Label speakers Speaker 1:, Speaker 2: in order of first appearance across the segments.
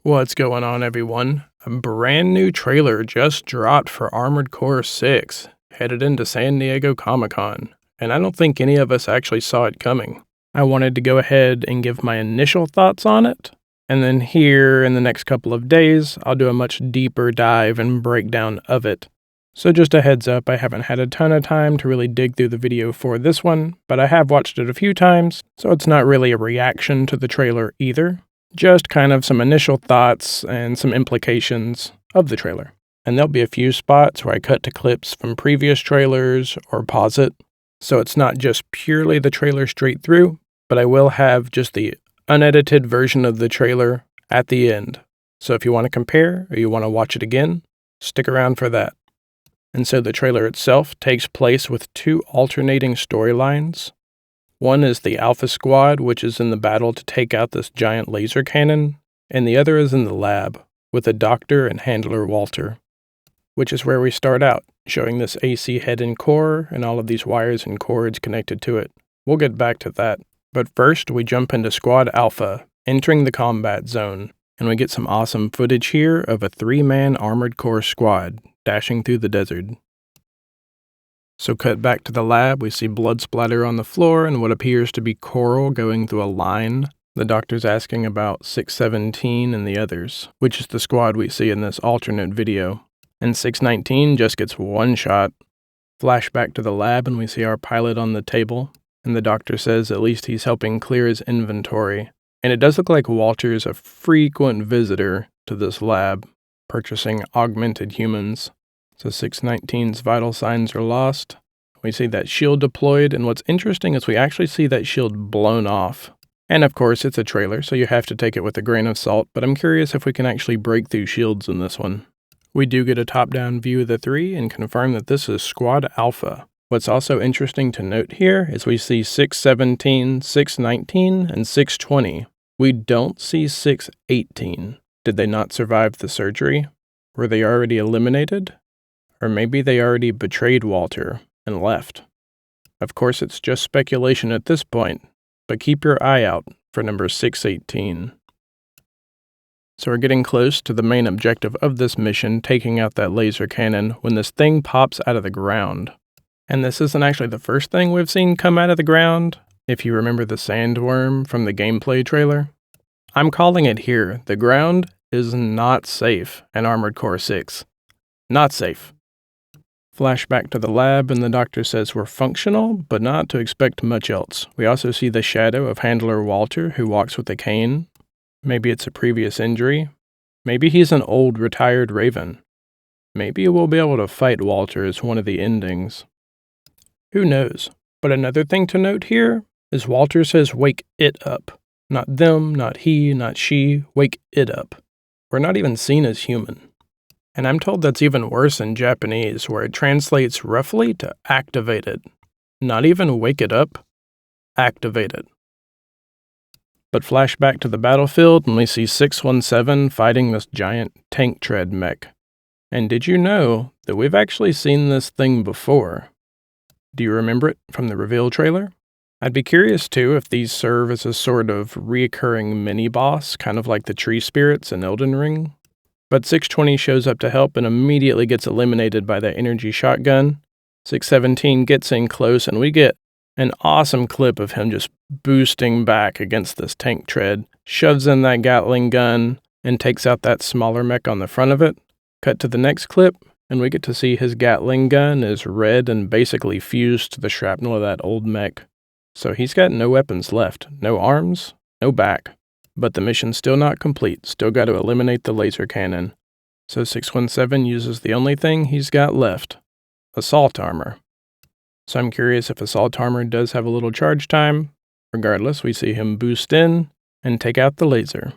Speaker 1: What's going on, everyone? A brand new trailer just dropped for Armored Core 6, headed into San Diego Comic-Con, and I don't think any of us actually saw it coming. I wanted to go ahead and give my initial thoughts on it, and then here in the next couple of days, I'll do a much deeper dive and breakdown of it. So just a heads up, I haven't had a ton of time to really dig through the video for this one, but I have watched it a few times, so it's not really a reaction to the trailer either. Just kind of some initial thoughts and some implications of the trailer. And there'll be a few spots where I cut to clips from previous trailers or pause it. So it's not just purely the trailer straight through, but I will have just the unedited version of the trailer at the end. So if you want to compare or you want to watch it again, stick around for that. And so the trailer itself takes place with two alternating storylines. One is the Alpha Squad, which is in the battle to take out this giant laser cannon, and the other is in the lab, with the doctor and handler Walter, which is where we start out, showing this AC head and core, and all of these wires and cords connected to it. We'll get back to that, but first we jump into Squad Alpha, entering the combat zone, and we get some awesome footage here of a 3-man Armored Core squad, dashing through the desert. So cut back to the lab, we see blood splatter on the floor and what appears to be Coral going through a line. The doctor's asking about 617 and the others, which is the squad we see in this alternate video. And 619 just gets one shot. Flashback to the lab and we see our pilot on the table, and the doctor says at least he's helping clear his inventory. And it does look like Walter's a frequent visitor to this lab, purchasing augmented humans. So 619's vital signs are lost. We see that shield deployed, and what's interesting is we actually see that shield blown off. And of course, it's a trailer, so you have to take it with a grain of salt, but I'm curious if we can actually break through shields in this one. We do get a top-down view of the three and confirm that this is Squad Alpha. What's also interesting to note here is we see 617, 619, and 620. We don't see 618. Did they not survive the surgery? Were they already eliminated? Or maybe they already betrayed Walter and left. Of course, it's just speculation at this point, but keep your eye out for number 618. So we're getting close to the main objective of this mission, taking out that laser cannon, when this thing pops out of the ground. And this isn't actually the first thing we've seen come out of the ground, if you remember the sandworm from the gameplay trailer. I'm calling it here. The ground is not safe in Armored Core 6. Not safe. Flashback to the lab, and the doctor says we're functional, but not to expect much else. We also see the shadow of handler Walter, who walks with a cane. Maybe it's a previous injury. Maybe he's an old retired Raven. Maybe we'll be able to fight Walter as one of the endings. Who knows? But another thing to note here is Walter says wake it up. Not them, not he, not she, wake it up. We're not even seen as human. And I'm told that's even worse in Japanese, where it translates roughly to activated. Not even wake it up, activated. But flashback to the battlefield, and we see 617 fighting this giant tank tread mech. And did you know that we've actually seen this thing before? Do you remember it from the reveal trailer? I'd be curious too if these serve as a sort of reoccurring mini-boss, kind of like the tree spirits in Elden Ring. But 620 shows up to help and immediately gets eliminated by that energy shotgun. 617 gets in close, and we get an awesome clip of him just boosting back against this tank tread, shoves in that Gatling gun, and takes out that smaller mech on the front of it. Cut to the next clip, and we get to see his Gatling gun is red and basically fused to the shrapnel of that old mech. So he's got no weapons left, no arms, no back. But the mission's still not complete, still got to eliminate the laser cannon. So 617 uses the only thing he's got left, assault armor. So I'm curious if assault armor does have a little charge time. Regardless, we see him boost in and take out the laser.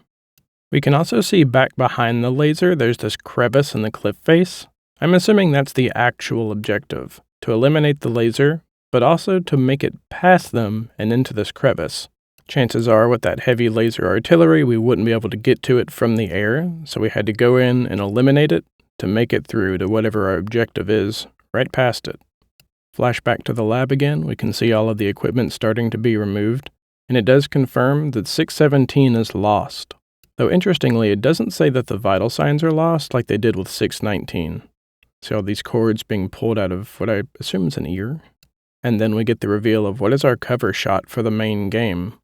Speaker 1: We can also see back behind the laser, there's this crevice in the cliff face. I'm assuming that's the actual objective, to eliminate the laser, but also to make it past them and into this crevice. Chances are with that heavy laser artillery, we wouldn't be able to get to it from the air, so we had to go in and eliminate it to make it through to whatever our objective is, right past it. Flashback to the lab again, we can see all of the equipment starting to be removed, and it does confirm that 617 is lost. Though interestingly, it doesn't say that the vital signs are lost like they did with 619. See all these cords being pulled out of what I assume is an ear? And then we get the reveal of what is our cover shot for the main game.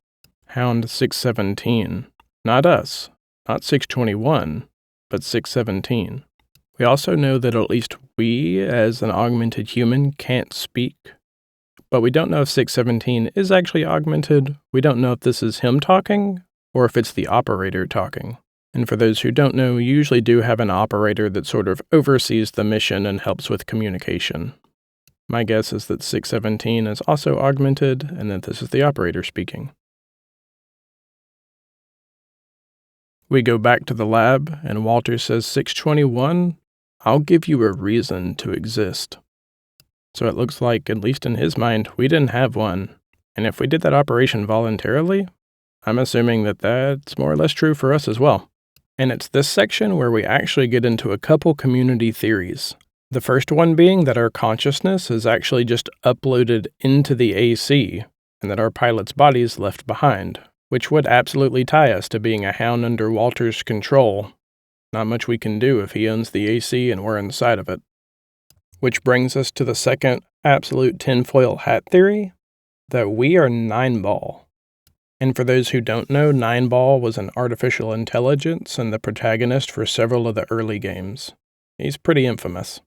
Speaker 1: Hound 617. Not us, not 621, but 617. We also know that at least we, as an augmented human, can't speak. But we don't know if 617 is actually augmented. We don't know if this is him talking, or if it's the operator talking. And for those who don't know, you usually do have an operator that sort of oversees the mission and helps with communication. My guess is that 617 is also augmented, and that this is the operator speaking. We go back to the lab, and Walter says, 621, I'll give you a reason to exist. So it looks like, at least in his mind, we didn't have one. And if we did that operation voluntarily, I'm assuming that that's more or less true for us as well. And it's this section where we actually get into a couple community theories. The first one being that our consciousness is actually just uploaded into the AC, and that our pilot's body is left behind, which would absolutely tie us to being a hound under Walter's control. Not much we can do if he owns the AC and we're inside of it. Which brings us to the second absolute tinfoil hat theory, that we are Nineball. And for those who don't know, Nineball was an artificial intelligence and the protagonist for several of the early games. He's pretty infamous.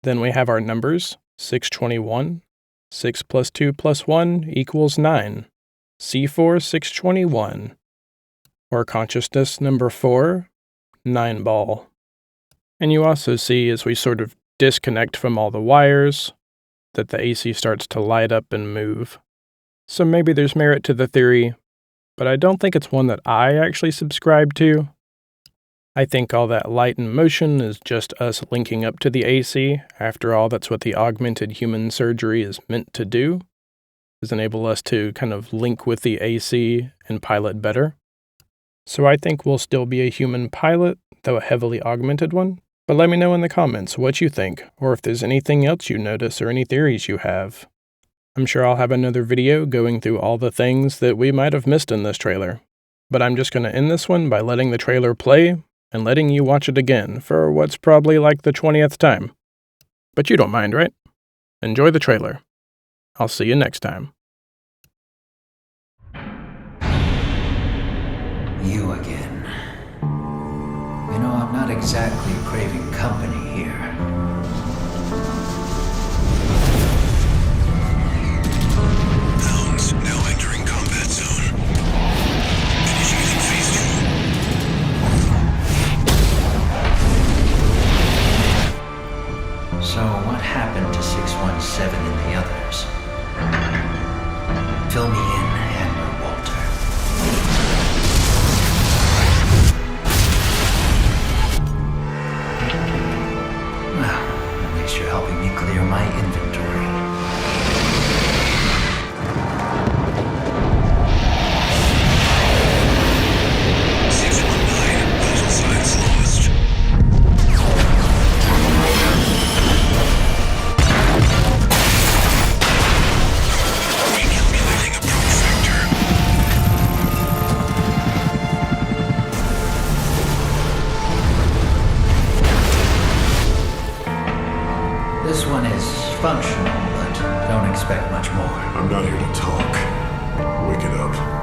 Speaker 1: Then we have our numbers, 621, 6 plus 2 plus 1 equals 9, C4 621, or consciousness number 4, Nineball. And you also see, as we sort of disconnect from all the wires, that the AC starts to light up and move. So maybe there's merit to the theory, but I don't think it's one that I actually subscribe to. I think all that light and motion is just us linking up to the AC. After all, that's what the augmented human surgery is meant to do, is enable us to kind of link with the AC and pilot better. So I think we'll still be a human pilot, though a heavily augmented one. But let me know in the comments what you think, or if there's anything else you notice or any theories you have. I'm sure I'll have another video going through all the things that we might have missed in this trailer. But I'm just going to end this one by letting the trailer play and letting you watch it again for what's probably like the 20th time. But you don't mind, right? Enjoy the trailer. I'll see you next time.
Speaker 2: You again. You know, I'm not exactly craving company here.
Speaker 3: Hounds now entering combat zone. Initiating phase
Speaker 2: 2. So, what happened to 617 and the others? Fill me in, Admiral Walter. Well, at least you're helping me clear my inventory. This one is functional, but don't expect much more.
Speaker 3: I'm not here to talk. Wake it up.